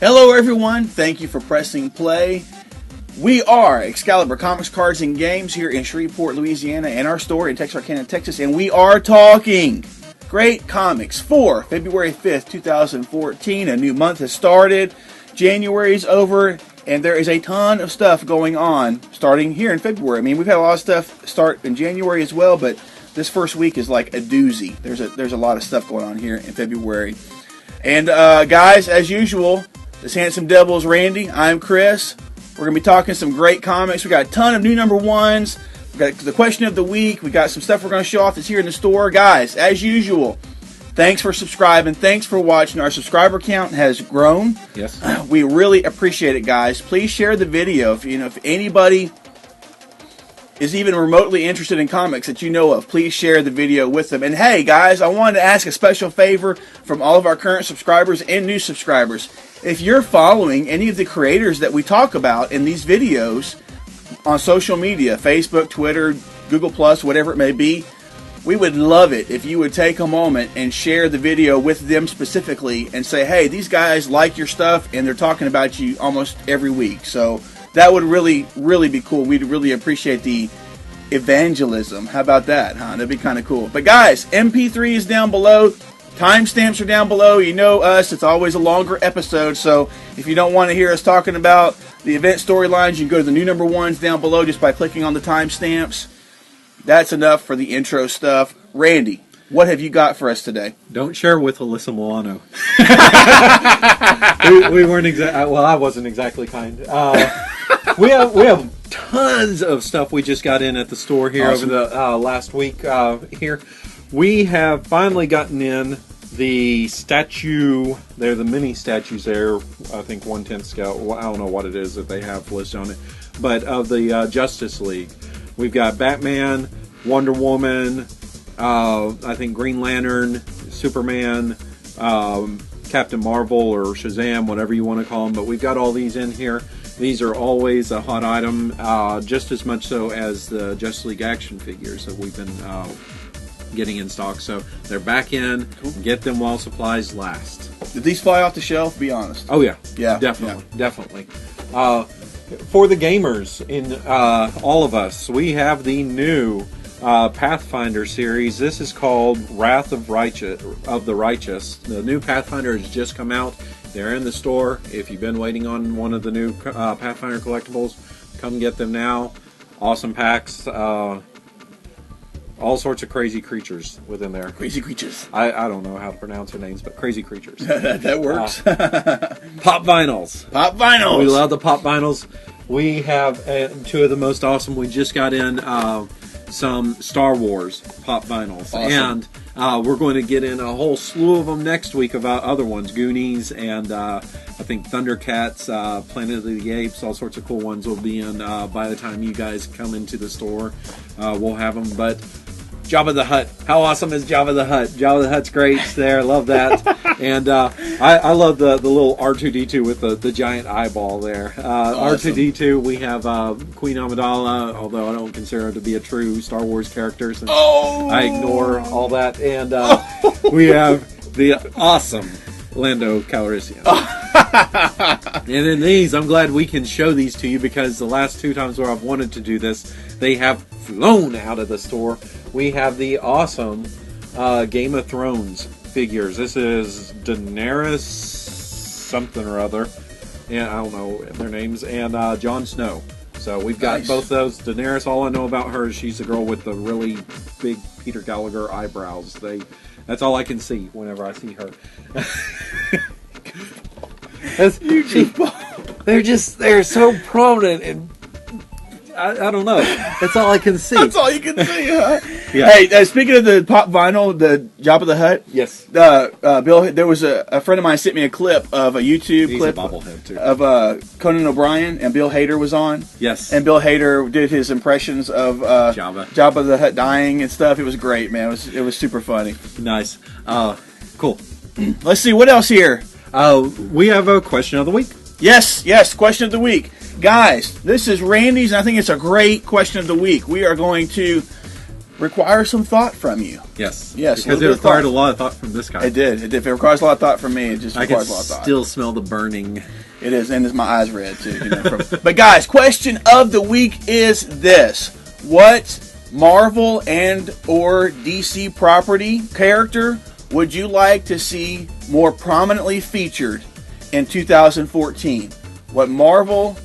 Hello everyone, thank you for pressing play. We are Excalibur Comics, Cards, and Games here in Shreveport, Louisiana, and our store in Texarkana, Texas, and we are talking great comics for February 5th, 2014. A new month has started, January is over, and there is a ton of stuff going on starting here in February. I mean, we've had a lot of stuff start in January as well, but this first week is like a doozy. There's a lot of stuff going on here in February. And guys, as usual, this handsome devil is Randy. I'm Chris. We're going to be talking some great comics. We got a ton of new number ones. We got the question of the week. We got some stuff we're going to show off that's here in the store. Guys, as usual, thanks for subscribing. Thanks for watching. Our subscriber count has grown. Yes. We really appreciate it, guys. Please share the video. If anybody is even remotely interested in comics that you know of, please share the video with them. And hey, guys, I wanted to ask a special favor from all of our current subscribers and new subscribers. If you're following any of the creators that we talk about in these videos on social media, Facebook, Twitter, Google+, whatever it may be, we would love it if you would take a moment and share the video with them specifically and say, hey, these guys like your stuff and they're talking about you almost every week. So that would really, really be cool. We'd really appreciate the evangelism. How about that, huh? That'd be kind of cool. But guys, MP3 is down below. Timestamps are down below. You know us. It's always a longer episode. So if you don't want to hear us talking about the event storylines, you can go to the new number ones down below just by clicking on the timestamps. That's enough for the intro stuff. Randy, what have you got for us today? Don't share with Alyssa Milano. we weren't exactly. Well, I wasn't exactly kind. We have tons of stuff we just got in at the store here over the last week. Here, we have finally gotten in the statue. They're the mini statues there. I think 1/10 scale. Well, I don't know what it is that they have listed on it, but of the Justice League, we've got Batman, Wonder Woman. I think Green Lantern, Superman, Captain Marvel, or Shazam, whatever you want to call them. But we've got all these in here. These are always a hot item, just as much so as the Justice League action figures that we've been getting in stock. So they're back in. Cool. Get them while supplies last. Did these fly off the shelf? Be honest. Oh yeah, yeah, definitely. For the gamers in all of us, we have the new Pathfinder series. This is called Wrath of the Righteous. The new Pathfinder has just come out. They're in the store. If you've been waiting on one of the new Pathfinder collectibles, come get them now. Awesome packs. All sorts of crazy creatures within there. Crazy creatures. I don't know how to pronounce their names, but crazy creatures. That works. Pop vinyls. Pop vinyls. We love the pop vinyls. We have two of the most awesome. We just got in some Star Wars pop vinyls. Awesome. And we're going to get in a whole slew of them next week about other ones. Goonies and I think Thundercats, Planet of the Apes, all sorts of cool ones will be in by the time you guys come into the store. We'll have them. But Jabba the Hutt. How awesome is Jabba the Hutt? Jabba the Hutt's great there. Love that. And I love the little R2-D2 with the giant eyeball there. Awesome. R2-D2, we have Queen Amidala, although I don't consider her to be a true Star Wars character since I ignore all that. And we have the awesome Lando Calrissian. And in these, I'm glad we can show these to you because the last two times where I've wanted to do this, they have flown out of the store. We have the awesome Game of Thrones figures. This is Daenerys something or other, and I don't know their names, and Jon Snow. So we've got both those. Daenerys, all I know about her is she's the girl with the really big Peter Gallagher eyebrows. That's all I can see whenever I see her. They're so prominent and I don't know. That's all I can see. That's all you can see, huh? Yeah. Hey, speaking of the pop vinyl, the Jabba the Hutt. Yes. Bill, there was a friend of mine sent me a clip of a YouTube clip of Conan O'Brien, and Bill Hader was on. Yes. And Bill Hader did his impressions of Jabba the Hutt dying and stuff. It was great, man. It was super funny. Nice. Cool. Let's see what else here. We have a question of the week. Yes, question of the week. Guys, this is Randy's, and I think it's a great question of the week. We are going to requires some thought from you. Yes. Yes. Because it required a lot of thought from this guy. It did. If it requires a lot of thought from me, it just requires a lot of thought. I can still smell the burning. It is, and my eyes red too. But guys, question of the week is this: what Marvel and or DC property character would you like to see more prominently featured in 2014? What Marvel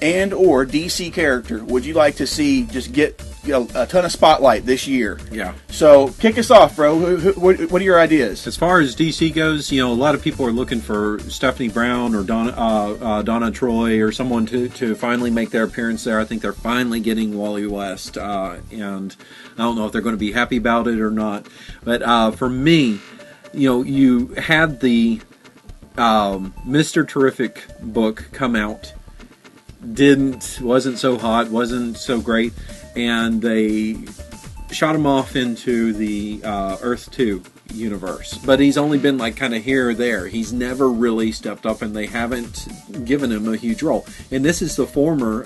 and or DC character would you like to see just get a ton of spotlight this year? Yeah. So kick us off, bro. What are your ideas? As far as DC goes, a lot of people are looking for Stephanie Brown or Donna Troy or someone to finally make their appearance there. I think they're finally getting Wally West, and I don't know if they're going to be happy about it or not. But for me, you had the Mr. Terrific book come out. Wasn't so hot, wasn't so great, and they shot him off into the Earth 2 universe. But he's only been kind of here or there. He's never really stepped up, and they haven't given him a huge role. And this is the former,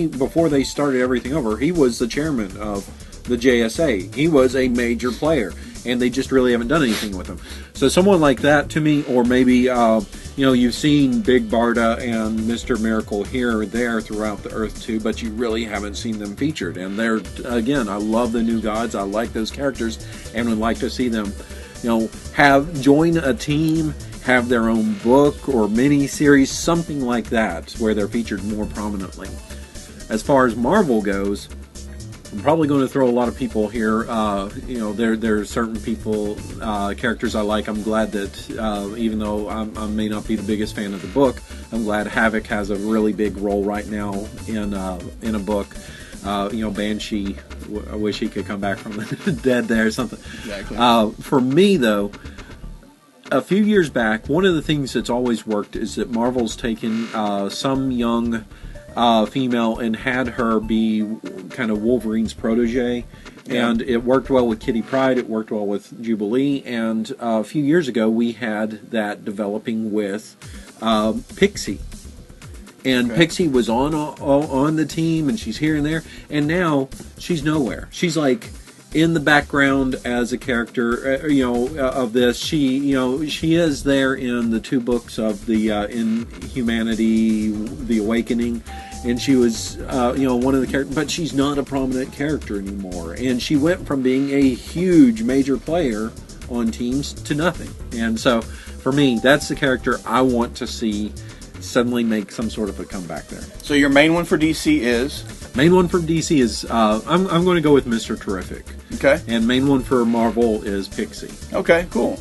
before they started everything over, he was the chairman of the JSA. He was a major player, and they just really haven't done anything with him. So someone like that to me, or maybe you've seen Big Barda and Mr. Miracle here or there throughout the Earth 2, but you really haven't seen them featured. And they're, again, I love the New Gods. I like those characters, and would like to see them, join a team, have their own book or mini series, something like that, where they're featured more prominently. As far as Marvel goes, I'm probably going to throw a lot of people here. There are certain people, characters I like. I'm glad that even though I may not be the biggest fan of the book, I'm glad Havoc has a really big role right now in a book. Banshee, I wish he could come back from the dead there or something. Exactly. For me, though, a few years back, one of the things that's always worked is that Marvel's taken some young female and had her be kind of Wolverine's protege, and it worked well with Kitty Pryde, it worked well with Jubilee, and a few years ago we had that developing with Pixie, and Pixie was on the team, and she's here and there, and now she's nowhere. She's in the background as a character, of this. She is there in the 2 books of the Inhumanity, The Awakening, and she was, one of the characters, but she's not a prominent character anymore. And she went from being a huge major player on teams to nothing. And so, for me, that's the character I want to see suddenly make some sort of a comeback there. So your main one for DC is? Main one for DC is, I'm going to go with Mr. Terrific. Okay. And main one for Marvel is Pixie. Okay, cool.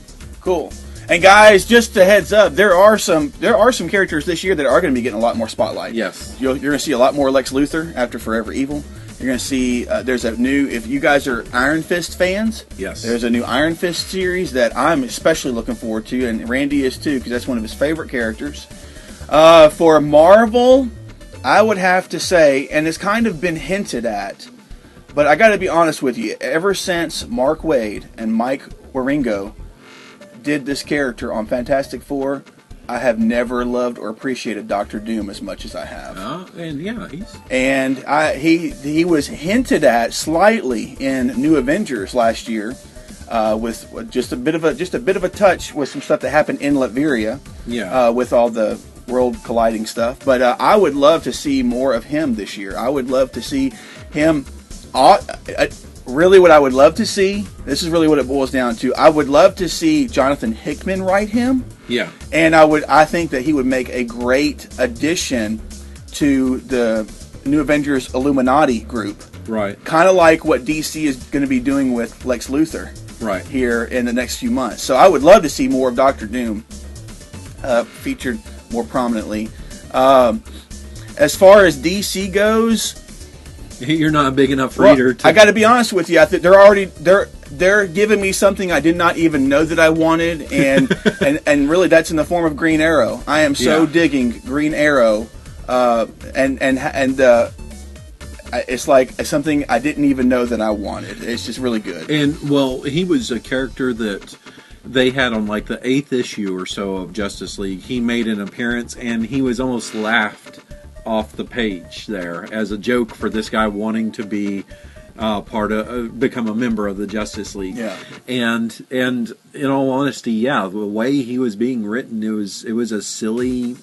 And guys, just a heads up, there are some characters this year that are going to be getting a lot more spotlight. Yes. You're going to see a lot more Lex Luthor after Forever Evil. You're going to see, there's a new, if you guys are Iron Fist fans, yes, there's a new Iron Fist series that I'm especially looking forward to, and Randy is too, because that's one of his favorite characters. For Marvel, I would have to say, and it's kind of been hinted at, but I got to be honest with you, ever since Mark Waid and Mike Wieringo did this character on Fantastic Four, I have never loved or appreciated Doctor Doom as much as I have. He was hinted at slightly in New Avengers last year, with just a bit of a touch with some stuff that happened in Latveria, with all the world colliding stuff. But I would love to see more of him this year. I would love to see him. Really, what I would love to see, this is really what it boils down to, I would love to see Jonathan Hickman write him. Yeah. And I think that he would make a great addition to the New Avengers Illuminati group. Right. Kind of like what DC is going to be doing with Lex Luthor. Right. Here in the next few months. So I would love to see more of Doctor Doom featured more prominently. As far as DC goes, you're not a big enough reader. I got to be honest with you. I think they're giving me something I did not even know that I wanted, and and really that's in the form of Green Arrow. I am so digging Green Arrow, it's like something I didn't even know that I wanted. It's just really good. And well, he was a character that they had on like the 8th issue or so of Justice League. He made an appearance, and he was almost laughed off the page there as a joke for this guy wanting to be become a member of the Justice League. Yeah. And in all honesty, yeah, the way he was being written, it was a silly,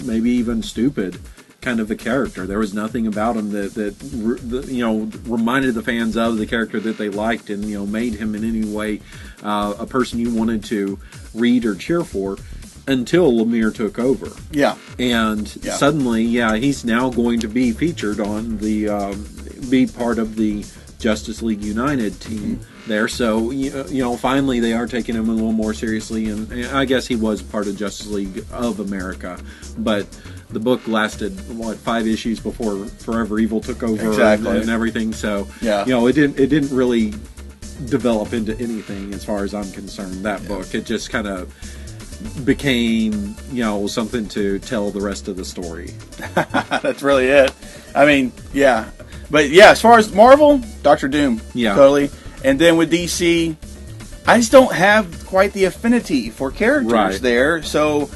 maybe even stupid kind of a character. There was nothing about him that you know, reminded the fans of the character that they liked, and, you know, made him in any way a person you wanted to read or cheer for, until Lemire took over. Yeah. And suddenly, he's now going to be featured on be part of the Justice League United team there. So, you know, finally they are taking him a little more seriously, and I guess he was part of Justice League of America, but the book lasted, 5 issues before Forever Evil took over and everything. So, you know, it didn't really develop into anything as far as I'm concerned, that book. It just kind of became, you know, something to tell the rest of the story. That's really it. I mean, yeah. But yeah, as far as Marvel, Doctor Doom. Yeah. Totally. And then with DC, I just don't have quite the affinity for characters there. So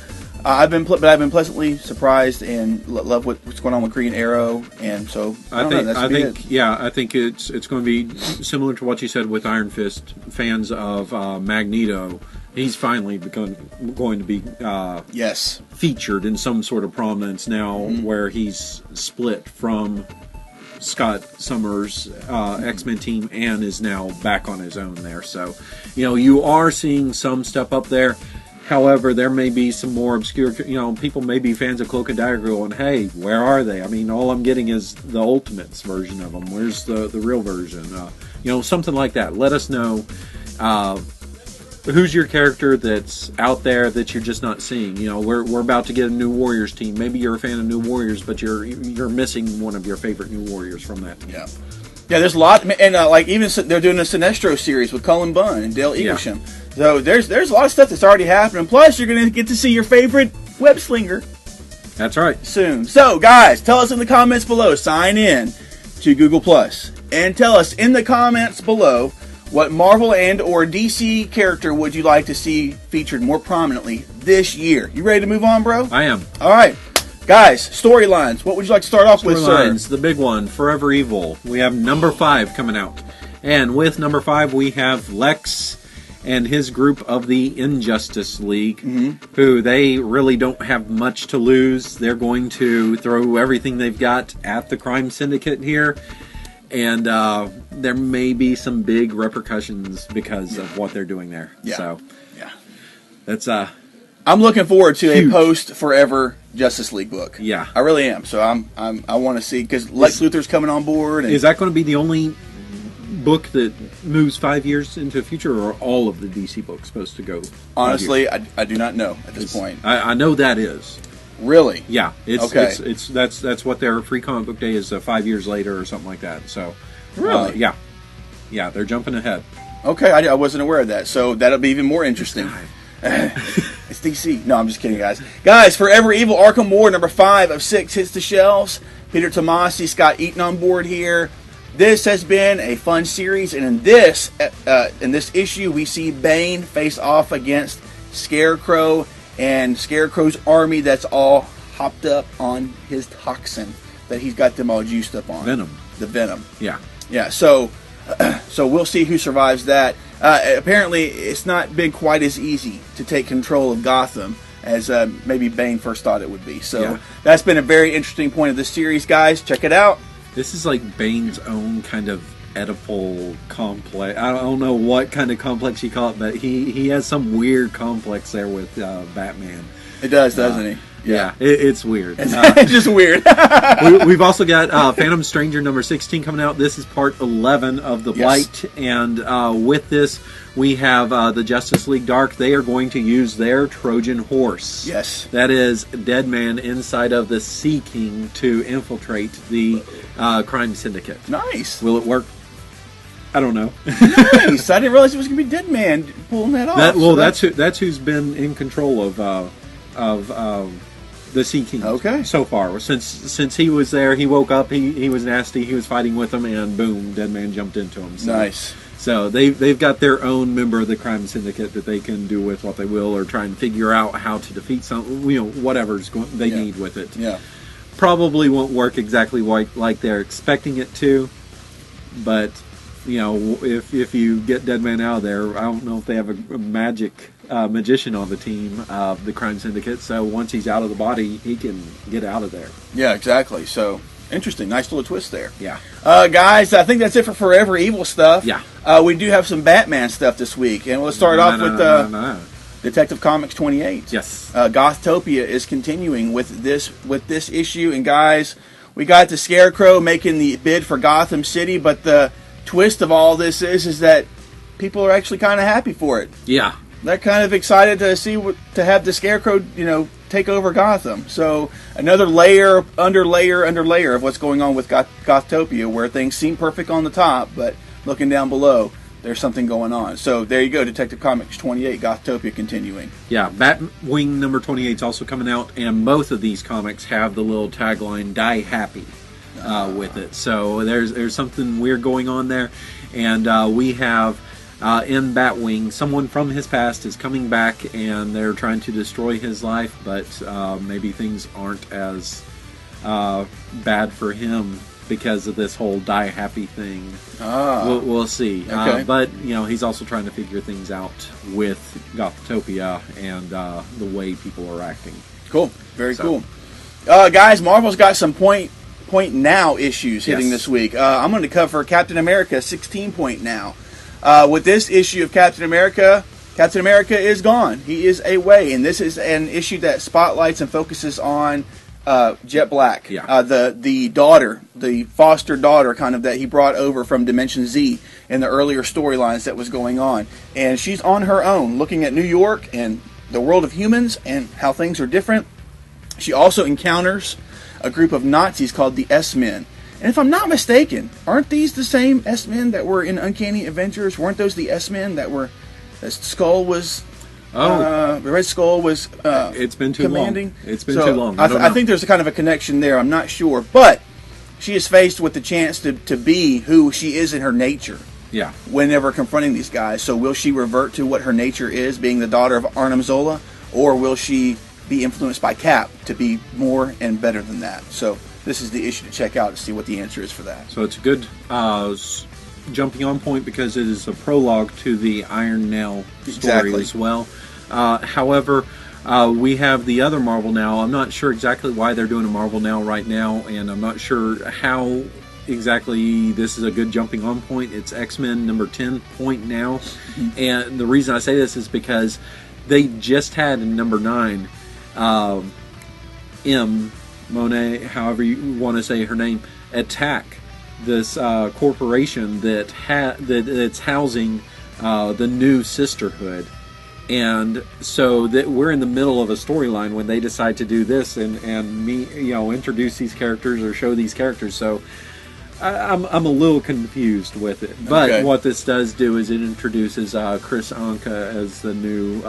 I've been pleasantly surprised and love what's going on with Green Arrow, and so I think it's going to be similar to what you said with Iron Fist. Fans of Magneto, he's finally going to be featured in some sort of prominence now, where he's split from Scott Summers' X-Men team and is now back on his own there. So, you know, you are seeing some step up there. However, there may be some more obscure, you know, people may be fans of Cloak and Dagger going, hey, where are they? I mean, all I'm getting is the Ultimates version of them. Where's the real version? You know, something like that. Let us know who's your character that's out there that you're just not seeing. You know, we're about to get a new Warriors team. Maybe you're a fan of New Warriors, but you're missing one of your favorite New Warriors from that team. Yeah. Yeah, there's a lot, and like even they're doing a Sinestro series with Cullen Bunn and Dale Eaglesham. Yeah. So there's a lot of stuff that's already happening. Plus, you're going to get to see your favorite web slinger. That's right. Soon. So, guys, tell us in the comments below. Sign in to Google Plus and tell us in the comments below what Marvel and or DC character would you like to see featured more prominently this year. You ready to move on, bro? I am. All right. Guys, storylines. What would you like to start off with, sir? Storylines, the big one, Forever Evil. We have number 5 coming out. And with number 5, we have Lex and his group of the Injustice League, who they really don't have much to lose. They're going to throw everything they've got at the crime syndicate here. And there may be some big repercussions because of what they're doing there. Yeah. So, that's I'm looking forward to a post-Forever Justice League book. Yeah. I really am. So I want to see, because Lex Luthor's coming on board. And is that going to be the only book that moves 5 years into the future, or are all of the DC books supposed to go? Honestly, I do not know at this point. I know that is. Really? Yeah. It's that's what their free comic book day is, 5 years later or something like that. So, really? Yeah, they're jumping ahead. Okay, I wasn't aware of that. So that'll be even more interesting. It's DC. No, I'm just kidding, guys. Guys, Forever Evil Arkham War number 5 of 6 hits the shelves. Peter Tomasi, Scott Eaton on board here. This has been a fun series, and in this issue, we see Bane face off against Scarecrow and Scarecrow's army that's all hopped up on his toxin that he's got them all juiced up on. Venom. The Venom. Yeah. Yeah. So we'll see who survives that. Apparently, it's not been quite as easy to take control of Gotham as maybe Bane first thought it would be. So that's been a very interesting point of the series, guys. Check it out. This is like Bane's own kind of Oedipal complex. I don't know what kind of complex you call it, but he has some weird complex there with Batman. It does, doesn't he? Yeah, it's weird. It's just weird. We've also got Phantom Stranger number 16 coming out. This is part 11 of The Blight, and with this, we have the Justice League Dark. They are going to use their Trojan horse. Yes. That is Deadman inside of the Sea King to infiltrate the crime syndicate. Nice. Will it work? I don't know. Nice. I didn't realize it was going to be Deadman pulling that off. That's who's been in control of the Sea King. Okay. So far, since he was there, he woke up. He was nasty. He was fighting with them, and boom, Deadman jumped into him. So, nice. So they've got their own member of the crime syndicate that they can do with what they will, or try and figure out how to defeat some, whatever's they need with it. Yeah. Probably won't work exactly like they're expecting it to, But you know, if you get Deadman out of there, I don't know if they have a magician on the team, the Crime Syndicate. So once he's out of the body, he can get out of there. Yeah, exactly. So interesting, nice little twist there. Yeah, guys, I think that's it for Forever Evil stuff. Yeah, we do have some Batman stuff this week, and we'll start off with Detective Comics 28. Yes, Gothtopia is continuing with this issue, and guys, we got the Scarecrow making the bid for Gotham City, but the twist of all this is that people are actually kind of happy for it. Yeah, they're kind of excited to have the Scarecrow, take over Gotham. So another layer under layer under layer of what's going on with Gothtopia, where things seem perfect on the top, but looking down below, there's something going on. So there you go, Detective Comics 28, Gothtopia continuing. Yeah, Batwing number 28 is also coming out, and both of these comics have the little tagline "Die Happy" with it. So there's something weird going on there, and we have in Batwing someone from his past is coming back, and they're trying to destroy his life, but maybe things aren't as bad for him because of this whole Die Happy thing. We'll see. Okay. But he's also trying to figure things out with Gothtopia and the way people are acting. Cool. Very cool. Guys, Marvel's got some Point Now issues hitting this week. I'm going to cover Captain America 16 Point Now. With this issue of Captain America is gone. He is away, and this is an issue that spotlights and focuses on Jet Black, the daughter, the foster daughter, kind of, that he brought over from Dimension Z in the earlier storylines that was going on. And she's on her own, looking at New York and the world of humans and how things are different. She also encounters a group of Nazis called the S-Men. And if I'm not mistaken, aren't these the same S-Men that were in Uncanny Avengers? Weren't those the S-Men that Skull was... Red Skull was it's been too commanding. Long. It's been too long. I think there's a kind of a connection there. I'm not sure. But she is faced with the chance to be who she is in her nature. Yeah. Whenever confronting these guys. So will she revert to what her nature is, being the daughter of Arnim Zola? Or will she be influenced by Cap to be more and better than that? So this is the issue to check out to see what the answer is for that. So it's a good jumping on point because it is a prologue to the Iron Nail story as well. However, we have the other Marvel Now. I'm not sure exactly why they're doing a Marvel Now right now, and I'm not sure how exactly this is a good jumping on point. It's X-Men number 10 Point Now. And the reason I say this is because they just had in number 9 M. Monet, however you want to say her name, attack this corporation that's housing the new Sisterhood. And so that we're in the middle of a storyline when they decide to do this and introduce these characters or show these characters. So I'm a little confused with it. But what this does do is it introduces Chris Anka as the new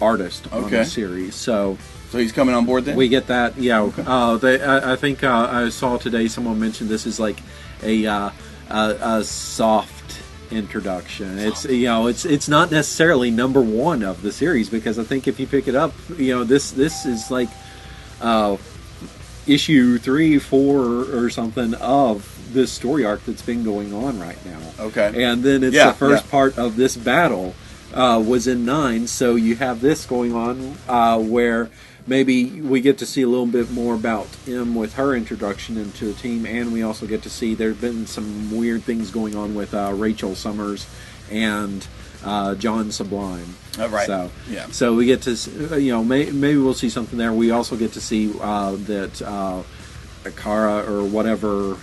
artist on the series. So he's coming on board then? We get that, yeah. I think I saw today someone mentioned this is like a soft introduction. It's not necessarily number 1 of the series, because I think if you pick it up, this is like issue 3, 4 or something of this story arc that's been going on right now. Okay. And then it's the first part of this battle was in 9, so you have this going on where maybe we get to see a little bit more about M with her introduction into the team, and we also get to see there's been some weird things going on with Rachel Summers and John Sublime. Oh, right. So we get to, maybe we'll see something there. We also get to see that Akara, or whatever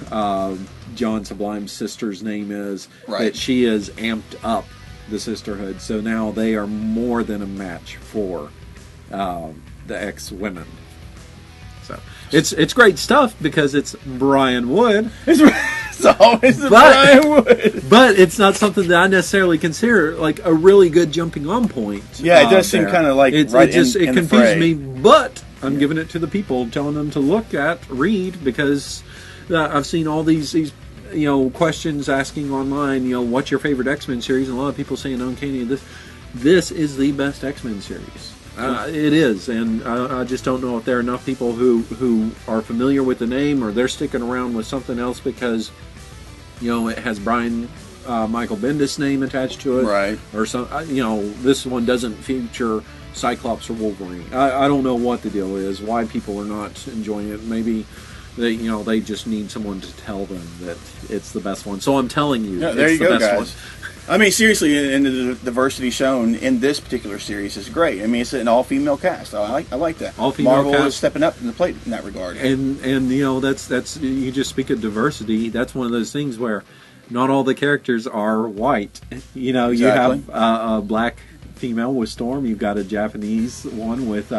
John Sublime's sister's name is, that she is amped up the Sisterhood. So now they are more than a match for the X-Women. So it's great stuff because it's Brian Wood. It's always Brian Wood. But it's not something that I necessarily consider like a really good jumping on point. Yeah, it does seem kind of like it confuses me, but I'm giving it to the people, telling them to read, because I've seen all these questions asking online, what's your favorite X-Men series? And a lot of people saying Uncanny. This is the best X-Men series. It is, and I just don't know if there are enough people who are familiar with the name, or they're sticking around with something else, because it has Brian Michael Bendis' name attached to it, right? Or some, this one doesn't feature Cyclops or Wolverine. I don't know what the deal is, why people are not enjoying it. Maybe they just need someone to tell them that it's the best one. So I'm telling you, yeah, there it's you the go, best guys. one. I mean, seriously, and the diversity shown in this particular series is great. I mean, it's an all-female cast. I like that. All-female Marvel cast. is stepping up in the plate in that regard. And that's you just speak of diversity. That's one of those things where not all the characters are white. You Exactly. have a black female with Storm. You've got a Japanese one with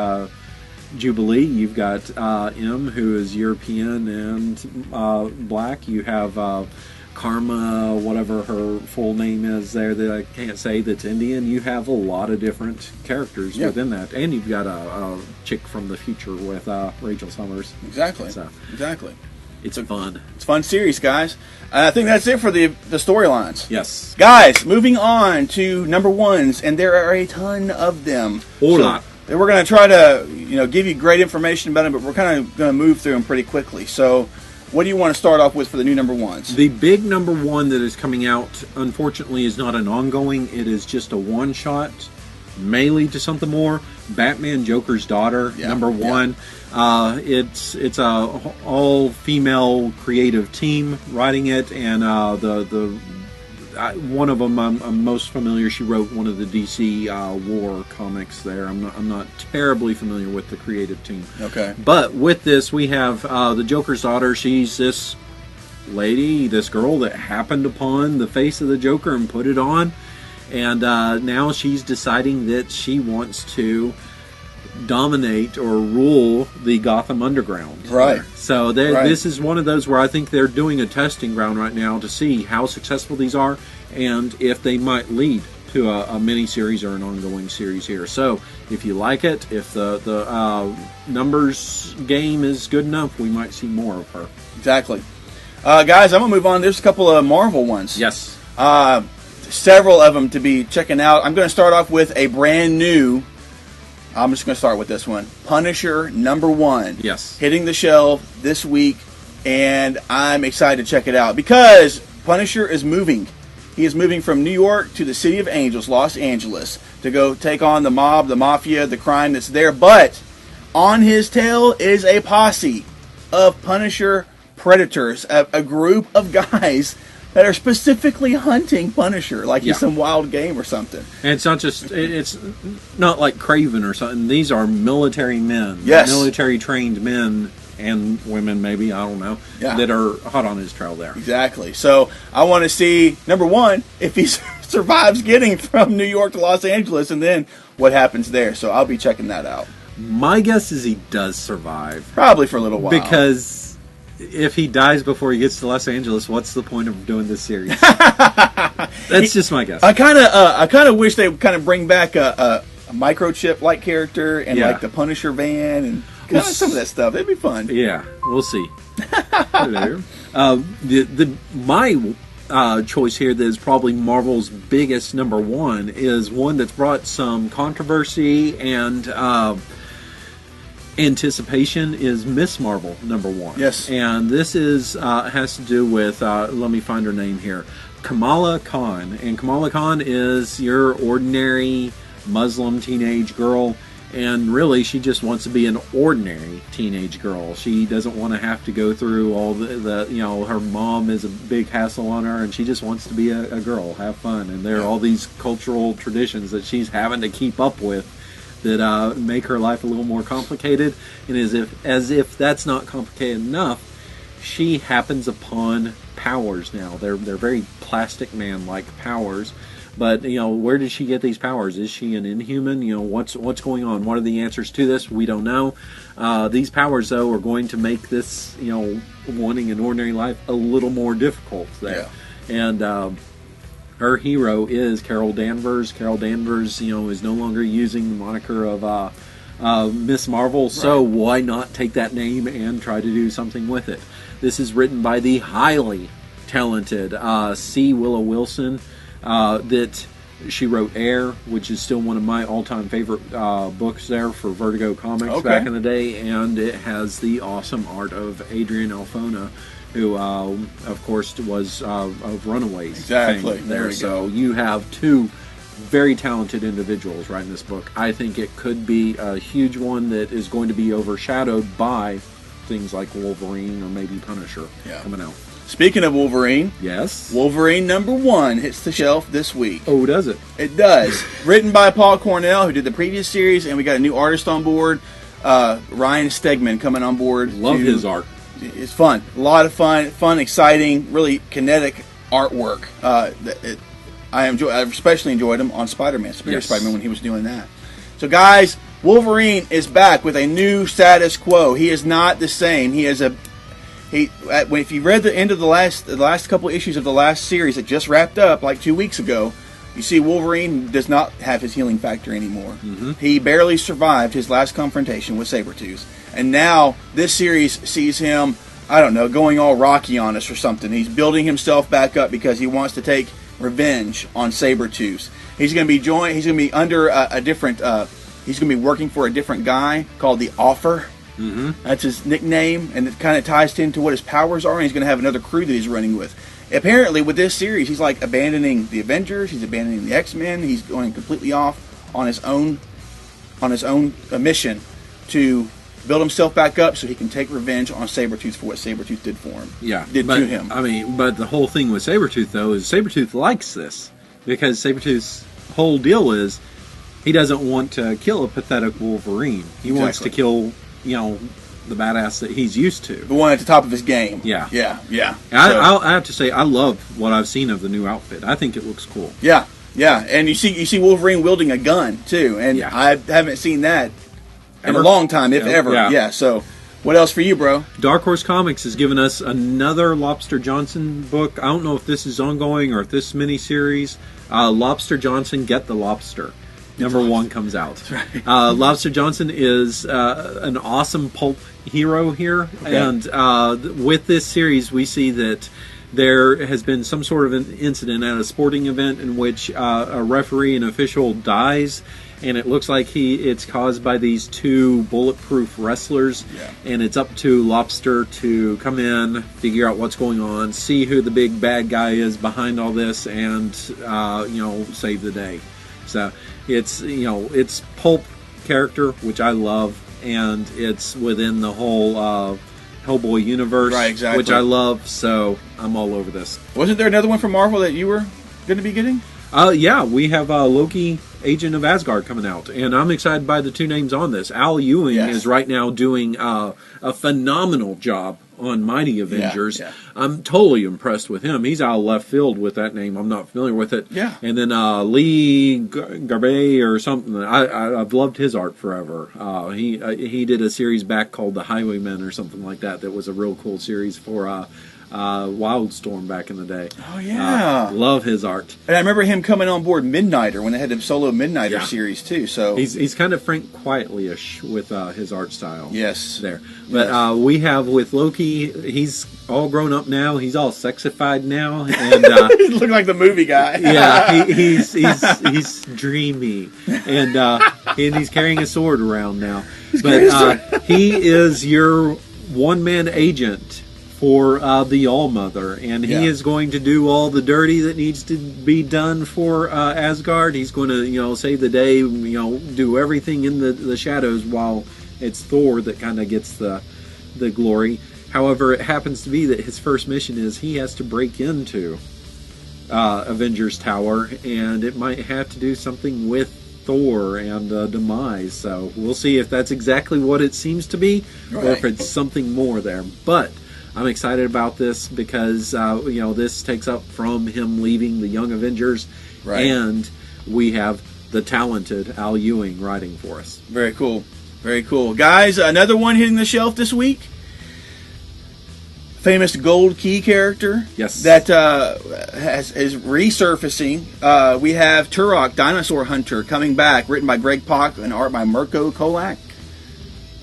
Jubilee. You've got M, who is European and black. You have Karma, whatever her full name is there that I can't say, that's Indian. You have a lot of different characters within that. And you've got a chick from the future with Rachel Summers. Exactly. So, exactly. It's fun. It's a fun series, guys. I think that's it for the storylines. Yes. Guys, moving on to number ones, and there are a ton of them. Hola. So we're going to try to give you great information about them, but we're kind of going to move through them pretty quickly. So what do you want to start off with for the new number ones? The big number one that is coming out, unfortunately, is not an ongoing. It is just a one-shot, may lead to something more. Batman Joker's Daughter, number one. It's a all-female creative team writing it, and one of them I'm most familiar. She wrote one of the DC War comics there. I'm not terribly familiar with the creative team. Okay. But with this, we have the Joker's Daughter. She's this lady, this girl that happened upon the face of the Joker and put it on. And now she's deciding that she wants to dominate or rule the Gotham Underground. Right. So this is one of those where I think they're doing a testing ground right now to see how successful these are and if they might lead to a mini-series or an ongoing series here. So if you like it, if the numbers game is good enough, we might see more of her. Exactly. Guys, I'm going to move on. There's a couple of Marvel ones. Yes. Several of them to be checking out. I'm going to start off with a brand new, I'm just going to start with this one, Punisher #1. Yes. Hitting the shelf this week, and I'm excited to check it out because Punisher is moving. He is moving from New York to the City of Angels, Los Angeles, to go take on the mob, the mafia, the crime that's there. But on his tail is a posse of Punisher predators, a group of guys that are specifically hunting Punisher like he's some wild game or something. And it's not like Craven or something. These are military men. Yes. Military trained men and women, maybe, I don't know, that are hot on his trail there. Exactly. So I want to see, #1, if he survives getting from New York to Los Angeles, and then what happens there. So I'll be checking that out. My guess is he does survive. Probably for a little while. Because if he dies before he gets to Los Angeles, what's the point of doing this series? That's just my guess. I kind of wish they would kind of bring back a microchip-like character and like the Punisher van and some of that stuff. It'd be fun. Yeah, we'll see. My choice here that is probably Marvel's biggest #1 is one that's brought some controversy and anticipation is Miss Marvel #1. Yes. And this is has to do with let me find her name here, Kamala Khan. And Kamala Khan is your ordinary Muslim teenage girl, and really she just wants to be an ordinary teenage girl. She doesn't want to have to go through all the her mom is a big hassle on her, and she just wants to be a girl, have fun. And there are all these cultural traditions that she's having to keep up with that make her life a little more complicated. And as if that's not complicated enough, she happens upon powers now. They're very Plastic Man-like powers. But where did she get these powers? Is she an Inhuman? What's going on? What are the answers to this? We don't know. These powers, though, are going to make this wanting an ordinary life a little more difficult there. Yeah. And her hero is Carol Danvers. Carol Danvers, is no longer using the moniker of Miss Marvel, right. So why not take that name and try to do something with it? This is written by the highly talented C. Willow Wilson. That she wrote Air, which is still one of my all-time favorite books there for Vertigo Comics back in the day, and it has the awesome art of Adrian Alfona, who, of course, was of Runaways. Exactly. There. So you have two very talented individuals writing this book. I think it could be a huge one that is going to be overshadowed by things like Wolverine or maybe Punisher coming out. Speaking of Wolverine, yes, Wolverine #1 hits the shelf this week. Oh, does it? It does. Written by Paul Cornell, who did the previous series, and we got a new artist on board, Ryan Stegman, coming on board. Love his art. It's fun, a lot of fun, exciting, really kinetic artwork. I especially enjoyed him on Spider-Man, Spider-Man, when he was doing that. So, guys, Wolverine is back with a new status quo. He is not the same. If you read the end of the last couple of issues of the last series that just wrapped up like 2 weeks ago, you see Wolverine does not have his healing factor anymore. Mm-hmm. He barely survived his last confrontation with Sabretooth. And now this series sees him, I don't know, going all Rocky on us or something. He's building himself back up because he wants to take revenge on Sabretooth. He's going to be under a different, he's going to be working for a different guy called the Offer. Mm-hmm. That's his nickname, and it kind of ties into what his powers are, and he's going to have another crew that he's running with. Apparently, with this series, he's like abandoning the Avengers, he's abandoning the X-Men, he's going completely off on his own mission to build himself back up so he can take revenge on Sabretooth for what Sabretooth did for him. Yeah. To him. I mean, but the whole thing with Sabretooth, though, is Sabretooth likes this. Because Sabretooth's whole deal is he doesn't want to kill a pathetic Wolverine. He wants to kill, the badass that he's used to. The one at the top of his game. Yeah. Yeah. I have to say, I love what I've seen of the new outfit. I think it looks cool. Yeah. And you see Wolverine wielding a gun, too. And I haven't seen that in a long time, if ever. Yeah. So, what else for you, bro? Dark Horse Comics has given us another Lobster Johnson book. I don't know if this is ongoing or if this is miniseries. Lobster Johnson, Get the Lobster. #1 comes out. That's right. Lobster Johnson is an awesome pulp hero here. Okay. And with this series, we see that there has been some sort of an incident at a sporting event in which a referee and official dies. And it looks like it's caused by these two bulletproof wrestlers. Yeah. And it's up to Lobster to come in, figure out what's going on, see who the big bad guy is behind all this, and, save the day. So it's pulp character, which I love, and it's within the whole Hellboy universe, right, exactly, which I love, so I'm all over this. Wasn't there another one from Marvel that you were going to be getting? Yeah, we have Loki, Agent of Asgard, coming out, and I'm excited by the two names on this. Al Ewing is right now doing a phenomenal job on Mighty Avengers. Yeah. I'm totally impressed with him. He's out of left field with that name. I'm not familiar with it. Yeah. And then Lee Garbey or something. I've loved his art forever. He did a series back called The Highwaymen or something like that. That was a real cool series for Wildstorm back in the day. Oh, yeah. Love his art. And I remember him coming on board Midnighter when they had the solo Midnighter series, too. So he's kind of Frank Quietly-ish with his art style. Yes. There. But we have with Loki, he's all grown up now. He's all sexified now. And he looks like the movie guy. Yeah, he's dreamy. And he's carrying a sword around now. But he is your one-man agent for the All-Mother, and he is going to do all the dirty that needs to be done for Asgard. He's going to, save the day, do everything in the shadows while it's Thor that kind of gets the glory. However, it happens to be that his first mission is he has to break into Avengers Tower, and it might have to do something with Thor and Demise. So we'll see if that's exactly what it seems to be, or if it's something more there. But I'm excited about this because this takes up from him leaving the Young Avengers, and we have the talented Al Ewing writing for us. Very cool. Very cool. Guys, another one hitting the shelf this week. Famous Gold Key character. Yes. That is resurfacing. We have Turok, Dinosaur Hunter, coming back, written by Greg Pak and art by Mirko Kolak.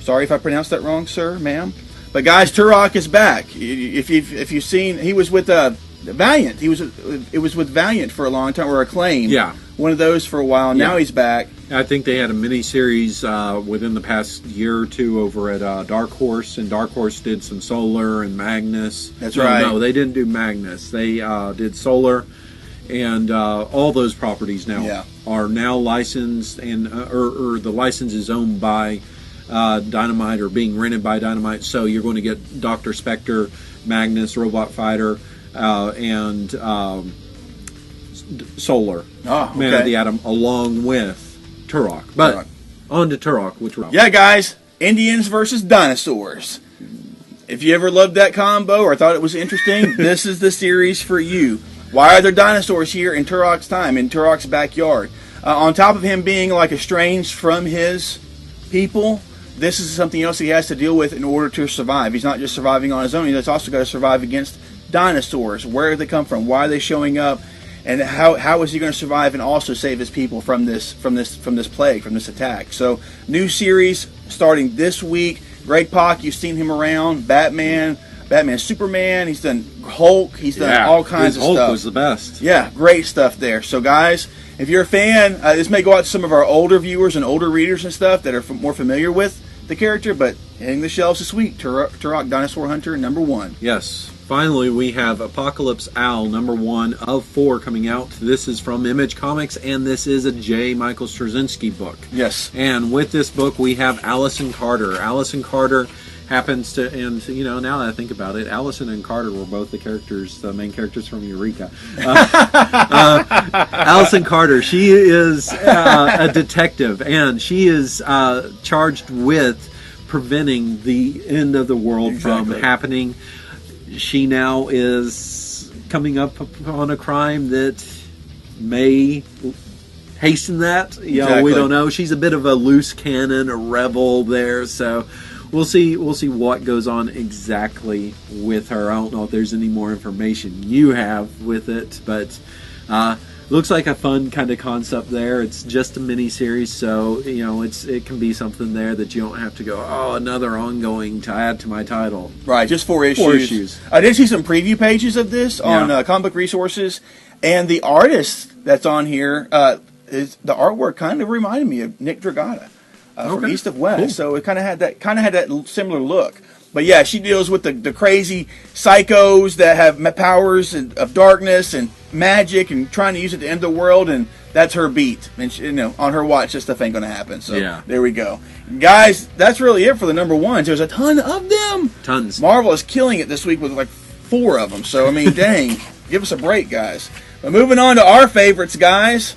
Sorry if I pronounced that wrong, sir, ma'am. But guys, Turok is back. If you've seen, he was with Valiant. It was with Valiant for a long time, or Acclaim. Yeah. one of those for a while. Now Yeah. he's back. I think they had a mini-series within the past year or two over at Dark Horse, and Dark Horse did some Solar and Magnus. That's right. No, they didn't do Magnus. They did Solar, and all those properties now are now licensed, and or the license is owned by Dynamite or being rented by Dynamite. So you're going to get Dr. Spectre, Magnus, Robot Fighter, and Solar, Man of the Atom, along with Turok. But on to Turok, which we're guys, Indians versus dinosaurs. If you ever loved that combo or thought it was interesting, this is the series for you. Why are there dinosaurs here in Turok's time, in Turok's backyard? On top of him being like estranged from his people, this is something else he has to deal with in order to survive. He's not just surviving on his own, he's also got to survive against dinosaurs. Where did they come from? Why are they showing up? And how is he going to survive and also save his people from this plague, from this attack? So, new series starting this week. Greg Pak, you've seen him around. Batman, Superman. He's done Hulk. He's done all kinds of stuff. Hulk was the best. Yeah, great stuff there. So, guys, if you're a fan, this may go out to some of our older viewers and older readers and stuff that are more familiar with the character, but hitting the shelves this week, Turok Dinosaur Hunter #1. Yes. Finally, we have Apocalypse Owl #1 of 4 coming out. This is from Image Comics, and this is a J. Michael Straczynski book. Yes. And with this book, we have Allison Carter. Allison Carter happens to, and you know, now that I think about it, Allison and Carter were both the main characters from Eureka. Allison Carter, she is a detective, and she is charged with preventing the end of the world from happening. She now is coming up on a crime that may hasten that. You know, we don't know. She's a bit of a loose cannon, a rebel there, so we'll see what goes on exactly with her. I don't know if there's any more information you have with it, but looks like a fun kind of concept there. It's just a mini series, so you know it can be something there that you don't have to go, another ongoing to add to my title. Right, just 4 issues. 4 issues. I did see some preview pages of this on Comic Book Resources, and the artist that's on here, the artwork kind of reminded me of Nick Dragata from East of West. Cool. So it kind of had that similar look. But yeah, she deals with the crazy psychos that have powers of darkness and magic and trying to use it to end the world, and that's her beat. And she, on her watch, this stuff ain't going to happen. So there we go. Guys, that's really it for the #1s. There's a ton of them. Tons. Marvel is killing it this week with like 4 of them. So, I mean, dang. Give us a break, guys. But moving on to our favorites, guys.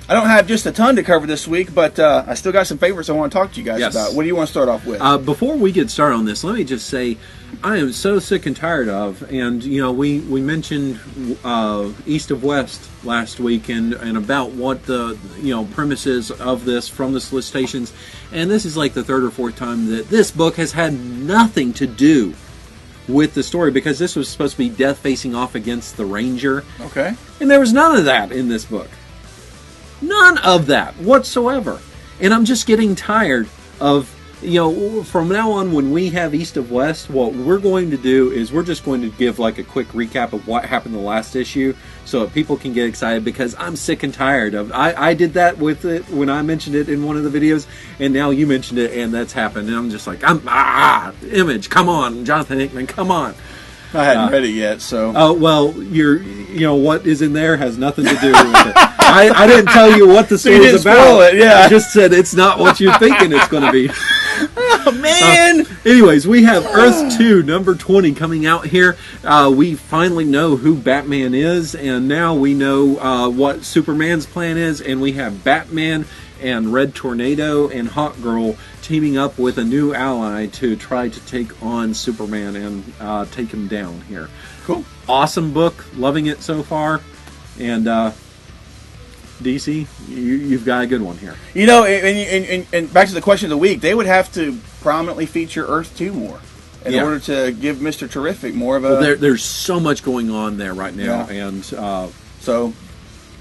I don't have just a ton to cover this week, but I still got some favorites I want to talk to you guys about. What do you want to start off with? Before we get started on this, let me just say I am so sick and tired of, and we mentioned East of West last week and about what the premise is of this from the solicitations, and this is like the 3rd or 4th time that this book has had nothing to do with the story, because this was supposed to be Death facing off against the Ranger. Okay. And there was none of that in this book. None of that whatsoever. And I'm just getting tired of, from now on when we have East of West, what we're going to do is we're just going to give like a quick recap of what happened the last issue so that people can get excited, because I'm sick and tired of I did that with it when I mentioned it in one of the videos, and now you mentioned it and that's happened, and I'm just like, Image, come on, Jonathan Hickman, come on. I hadn't read it yet, so. Oh, well, what is in there has nothing to do with it. I didn't tell you what the story is about. Spoil it, yeah. I just said it's not what you're thinking it's going to be. Oh, man! Anyways, we have Earth 2, #20 coming out here. We finally know who Batman is, and now we know what Superman's plan is, and we have Batman and Red Tornado and Hawk Girl teaming up with a new ally to try to take on Superman and take him down here. Cool. Awesome book. Loving it so far. And DC, you've got a good one here. And back to the question of the week, they would have to prominently feature Earth 2 more in order to give Mr. Terrific more of a... Well, there's so much going on there right now. And so...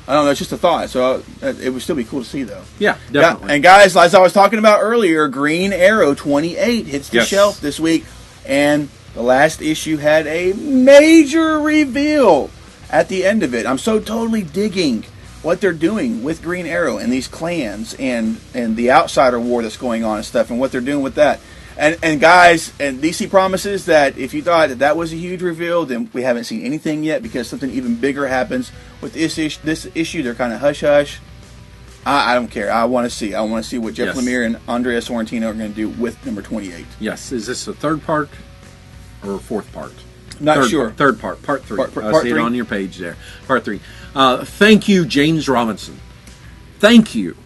I don't know, it's just a thought. So it would still be cool to see, though. Yeah, definitely. Yeah, and guys, as I was talking about earlier, Green Arrow 28 hits the shelf this week. And the last issue had a major reveal at the end of it. I'm so totally digging what they're doing with Green Arrow and these clans and the Outsider War that's going on and stuff, and what they're doing with that. And guys, and DC promises that if you thought that was a huge reveal, then we haven't seen anything yet, because something even bigger happens with this issue. They're kind of hush-hush. I don't care. I want to see. I want to see what Jeff Lemire and Andrea Sorrentino are going to do with number 28. Yes. Is this the third part or fourth part? Not sure. Third part. Part 3. Part I see 3? it on your page there. Part 3. Thank you, James Robinson. Thank you.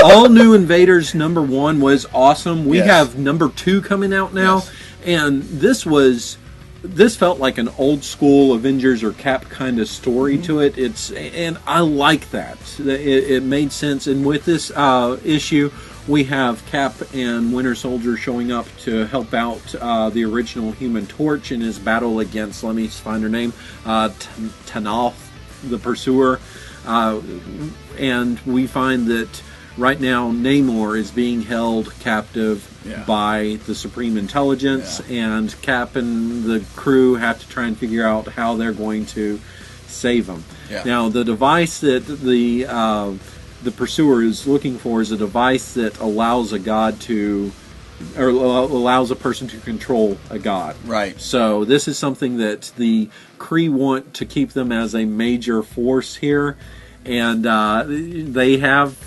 All New Invaders number 1 was awesome. We have number 2 coming out now, and this felt like an old school Avengers or Cap kind of story to it. And I like that. It made sense. And with this issue, we have Cap and Winter Soldier showing up to help out the original Human Torch in his battle against, let me find her name, Tanoth, the Pursuer. And we find that right now Namor is being held captive by the Supreme Intelligence, and Cap and the crew have to try and figure out how they're going to save him. Now, the device that the Pursuer is looking for is a device that allows a god to, or allows a person to control a god. Right. So this is something that the Kree want to keep them as a major force here, and they have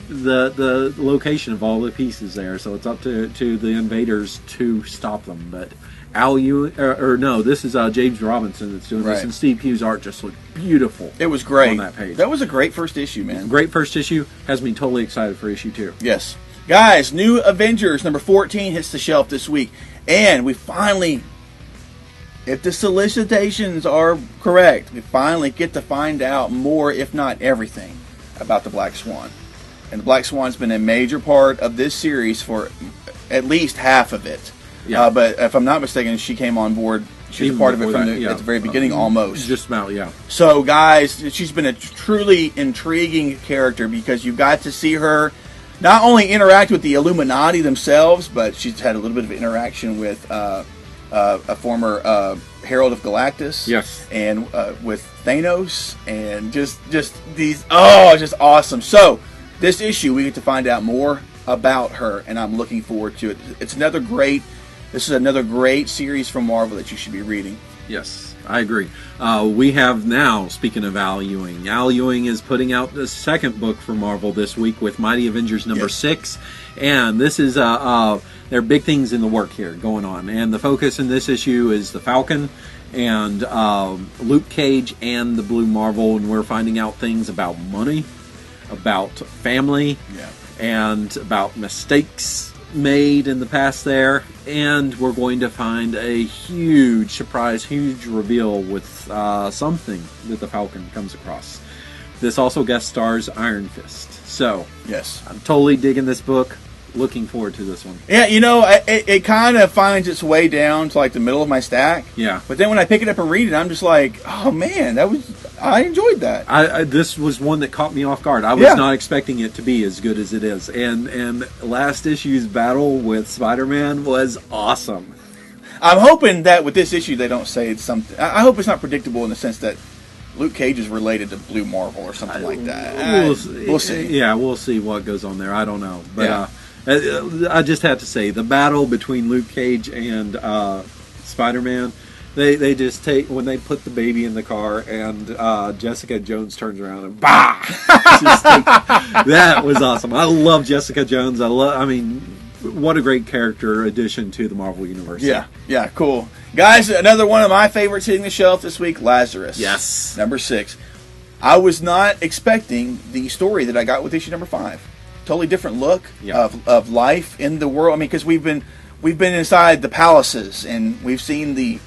the location of all the pieces there, so it's up to the Invaders to stop them. But this is James Robinson that's doing this, and Steve Hugh's art just looked beautiful. It was great on that page. That was a great first issue, man. Great first issue. Has me totally excited for issue 2. Yes. Guys, New Avengers number 14 hits the shelf this week, and we finally, if the solicitations are correct, we finally get to find out more, if not everything, about the Black Swan. And the Black Swan's been a major part of this series for at least half of it. Yeah. But if I'm not mistaken, she came on board. She was part of it from at the very beginning, almost. Just about, yeah. So, guys, she's been a truly intriguing character, because you got to see her not only interact with the Illuminati themselves, but she's had a little bit of interaction with a former Herald of Galactus. Yes. And with Thanos, and just these, just awesome. So, this issue, we get to find out more about her, and I'm looking forward to it. This is another great series from Marvel that you should be reading. Yes, I agree. We have now, speaking of Al Ewing, Al Ewing is putting out the second book for Marvel this week with Mighty Avengers number 6, and this is, there are big things in the work here going on, and the focus in this issue is the Falcon and Luke Cage and the Blue Marvel, and we're finding out things about money, about family, and about mistakes made in the past there, and we're going to find a huge surprise, huge reveal with something that the Falcon comes across. This also guest stars Iron Fist. So, I'm totally digging this book. Looking forward to this one. Yeah, it kind of finds its way down to like the middle of my stack. Yeah. But then when I pick it up and read it, I'm just like, oh man, I enjoyed that. This was one that caught me off guard. I was not expecting it to be as good as it is. And last issue's battle with Spider-Man was awesome. I'm hoping that with this issue they don't say it's something. I hope it's not predictable in the sense that Luke Cage is related to Blue Marvel or something like that. We'll see. Yeah, we'll see what goes on there. I don't know. But I just have to say, the battle between Luke Cage and Spider-Man, they just take, when they put the baby in the car and Jessica Jones turns around and bah! That was awesome. I love Jessica Jones. What a great character addition to the Marvel Universe. Yeah, cool. Guys, another one of my favorites hitting the shelf this week, Lazarus. Yes. Number 6. I was not expecting the story that I got with issue number 5. Totally different look of life in the world. I mean, because we've been inside the palaces, and we've seen the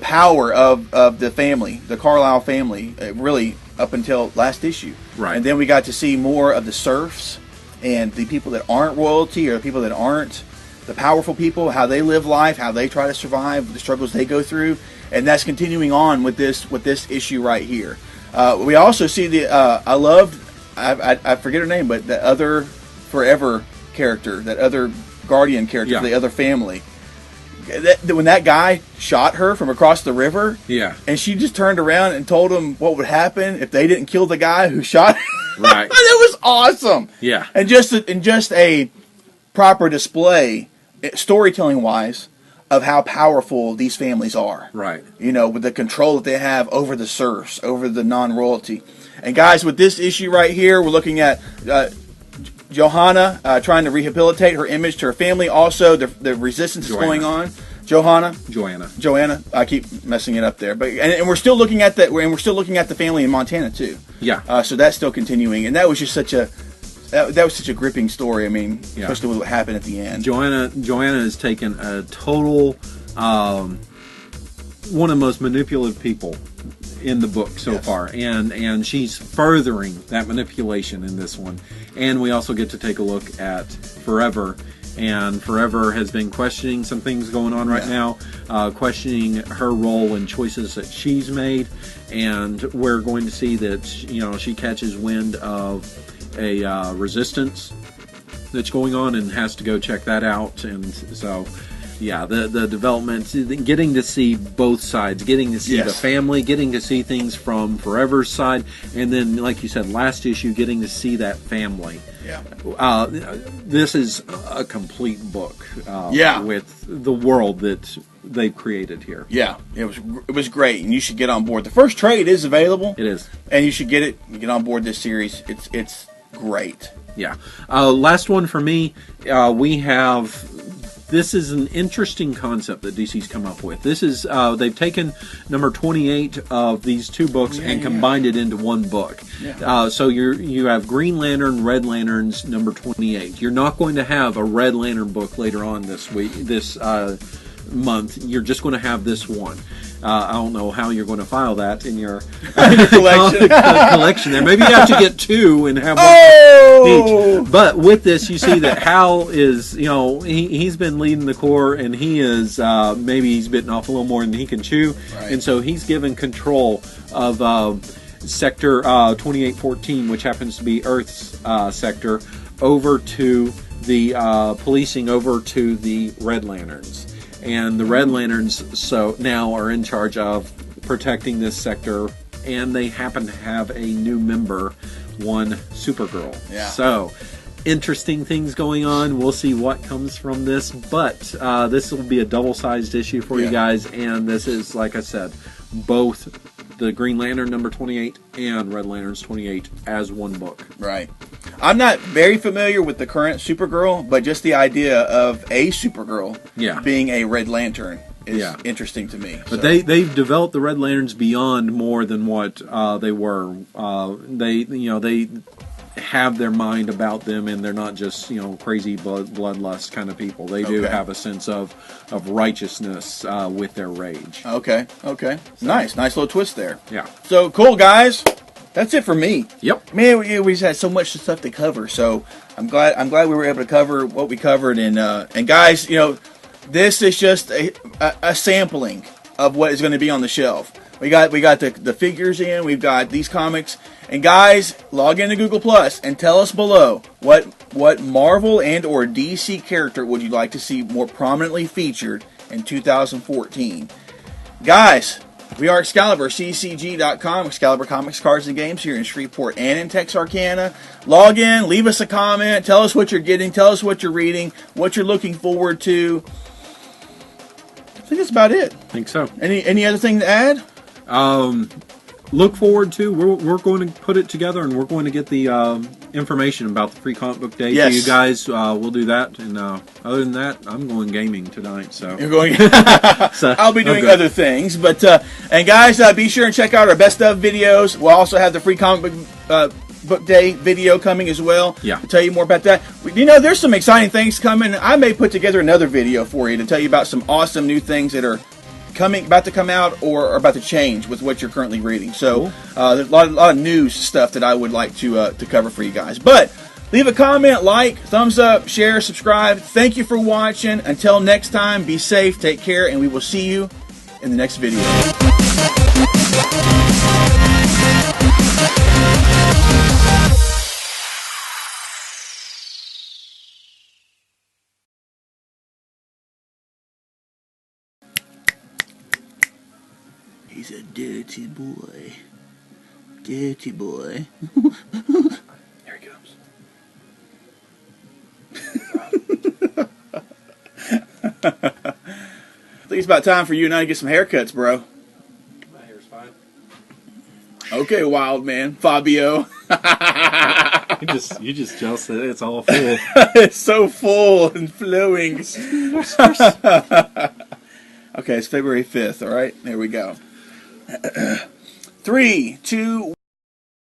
power of the family, the Carlisle family, really up until last issue. Right. And then we got to see more of the serfs and the people that aren't royalty, or the people that aren't the powerful people, how they live life, how they try to survive, the struggles they go through, and that's continuing on with this issue right here. We also see I forget her name, but the other Forever character, that other Guardian character, the other family. when that guy shot her from across the river, Yeah. and she just turned around and told him what would happen if they didn't kill the guy who shot her. Right. That was awesome. Yeah. And just a proper display, storytelling wise, of how powerful these families are. Right. You know, with the control that they have over the serfs, over the non-royalty. And guys, with this issue right here, we're looking at Johanna trying to rehabilitate her image to her family. Also, the resistance is going on. Joanna. I keep messing it up there, but and we're still looking at that. And we're still looking at the family in Montana too. Yeah. So that's still continuing, and that was just such a gripping story. I mean, especially with what happened at the end. Joanna has taken a total one of the most manipulative people in the book so far, and she's furthering that manipulation in this one. And we also get to take a look at Forever, and Forever has been questioning some things going on right now, questioning her role and choices that she's made, and we're going to see that she catches wind of a resistance that's going on and has to go check that out. And so the development, getting to see both sides, getting to see the family, getting to see things from Forever's side, and then, like you said, last issue, getting to see that family. This is a complete book with the world that they've created here. It was great, and you should get on board. The first trade is available. It is, and you should get it. You get on board this series. It's great. Last one for me. We have. This is an interesting concept that DC's come up with. This is they've taken number 28 of these two books and combined it into one book. So you have Green Lantern, Red Lanterns, number 28. You're not going to have a Red Lantern book later on this month. You're just going to have this one. I don't know how you're going to file that in your collection there. Maybe you have to get two and have one each. But with this, you see that Hal is, he's been leading the Corps, and he is, maybe he's bitten off a little more than he can chew. Right. And so he's given control of Sector 2814, which happens to be Earth's sector, over to the policing, over to the Red Lanterns. And the Red Lanterns now are in charge of protecting this sector, and they happen to have a new member, one Supergirl. So, interesting things going on. We'll see what comes from this, but this will be a double-sized issue for you guys, and this is, like I said, both the Green Lantern number 28 and Red Lanterns 28 as one book. Right. I'm not very familiar with the current Supergirl, but just the idea of a Supergirl being a Red Lantern is interesting to me. But they've developed the Red Lanterns beyond more than what they were. They have their mind about them, and they're not just crazy bloodlust kind of people. They do have a sense of righteousness with their rage. Okay. So, nice little twist there. Yeah. So cool, guys. That's it for me. Yep. Man, we just had so much stuff to cover. So I'm glad we were able to cover what we covered. And guys, this is just a sampling of what is going to be on the shelf. We got the figures in. We've got these comics. And guys, log into Google Plus and tell us below what Marvel and or DC character would you like to see more prominently featured in 2014. Guys, we are ExcaliburCCG.com, Excalibur Comics, Cards, and Games here in Shreveport and in Texarkana. Log in, leave us a comment, tell us what you're getting, tell us what you're reading, what you're looking forward to. I think that's about it. I think so. Any other thing to add? Look forward to, we're going to put it together, and we're going to get the information about the free comic book day to you guys. We'll do that, and other than that, I'm going gaming tonight. So you're going. So, I'll be doing other things, but and guys, be sure and check out our best of videos. We'll also have the free comic book day video coming as well. Yeah, to tell you more about that. There's some exciting things coming. I may put together another video for you to tell you about some awesome new things that are about to come out or are about to change with what you're currently reading. So there's a lot of news stuff that I would like to cover for you guys. But leave a comment, like, thumbs up, share, subscribe. Thank you for watching. Until next time, be safe, take care, and we will see you in the next video. He's a dirty boy. Dirty boy. Here he comes. I think it's about time for you and I to get some haircuts, bro. My hair's fine. Okay, wild man. Fabio. You just jealous that it's all full. It's so full and flowing. Okay, it's February 5th, all right? There we go. 3, 2,